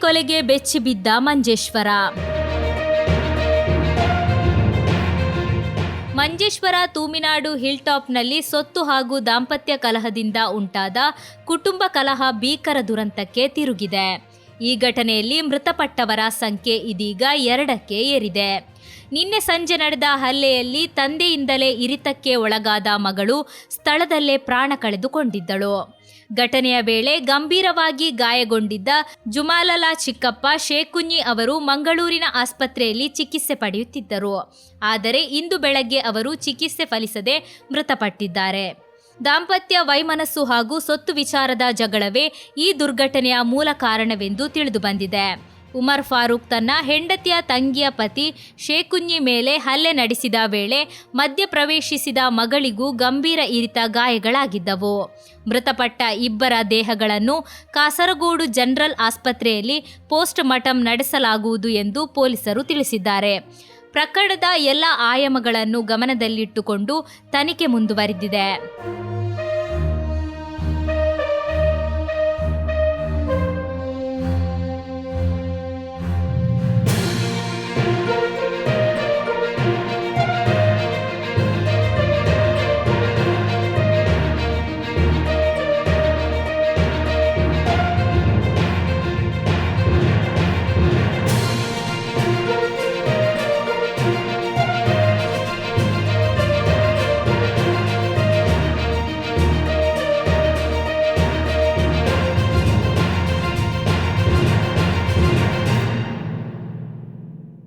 ಕೊಲೆಗೆ ಬೆಚ್ಚಿಬಿದ್ದ ಮಂಜೇಶ್ವರ ತೂಮಿನಾಡು ಹಿಲ್ ಟಾಪ್ನಲ್ಲಿ ಸೊತ್ತು ಹಾಗೂ ದಾಂಪತ್ಯ ಕಲಹದಿಂದ ಉಂಟಾದ ಕುಟುಂಬ ಕಲಹ ಭೀಕರ ದುರಂತಕ್ಕೆ ತಿರುಗಿದೆ. ಈ ಘಟನೆಯಲ್ಲಿ ಮೃತಪಟ್ಟವರ ಸಂಖ್ಯೆ ಇದೀಗ 2ಕ್ಕೆ ಏರಿದೆ. ನಿನ್ನೆ ಸಂಜೆ ನಡೆದ ಹಲ್ಲೆಯಲ್ಲಿ ತಂದೆಯಿಂದಲೇ ಇರಿತಕ್ಕೆ ಒಳಗಾದ ಮಗಳು ಸ್ಥಳದಲ್ಲೇ ಪ್ರಾಣ ಕಳೆದುಕೊಂಡಿದ್ದಳು. ಘಟನೆಯ ವೇಳೆ ಗಂಭೀರವಾಗಿ ಗಾಯಗೊಂಡಿದ್ದ ಜುಮಾಲಲಾ ಚಿಕ್ಕಪ್ಪ ಶೇಕುಂಜಿ ಅವರು ಮಂಗಳೂರಿನ ಆಸ್ಪತ್ರೆಯಲ್ಲಿ ಚಿಕಿತ್ಸೆ ಪಡೆಯುತ್ತಿದ್ದರು. ಆದರೆ ಇಂದು ಬೆಳಗ್ಗೆ ಅವರು ಚಿಕಿತ್ಸೆ ಫಲಿಸದೆ ಮೃತಪಟ್ಟಿದ್ದಾರೆ. ದಾಂಪತ್ಯ ವೈಮನಸ್ಸು ಹಾಗೂ ಸೊತ್ತು ವಿಚಾರದ ಜಗಳವೇ ಈ ದುರ್ಘಟನೆಯ ಮೂಲ ಕಾರಣವೆಂದು ತಿಳಿದು ಬಂದಿದೆ. ಉಮರ್ ಫಾರೂಕ್ ತನ್ನ ಹೆಂಡತಿಯ ತಂಗಿಯ ಪತಿ ಶೇಕುಂಜಿ ಮೇಲೆ ಹಲ್ಲೆ ನಡೆಸಿದ ವೇಳೆ ಮಧ್ಯ ಪ್ರವೇಶಿಸಿದ ಮಗಳಿಗೂ ಗಂಭೀರ ಇರಿತ ಗಾಯಗಳಾಗಿದ್ದವು. ಮೃತಪಟ್ಟ ಇಬ್ಬರ ದೇಹಗಳನ್ನು ಕಾಸರಗೋಡು ಜನರಲ್ ಆಸ್ಪತ್ರೆಯಲ್ಲಿ ಪೋಸ್ಟ್ ಮಾರ್ಟಂ ನಡೆಸಲಾಗುವುದು ಎಂದು ಪೊಲೀಸರು ತಿಳಿಸಿದ್ದಾರೆ. ಪ್ರಕರಣದ ಎಲ್ಲ ಆಯಾಮಗಳನ್ನು ಗಮನದಲ್ಲಿಟ್ಟುಕೊಂಡು ತನಿಖೆ ಮುಂದುವರೆದಿದೆ.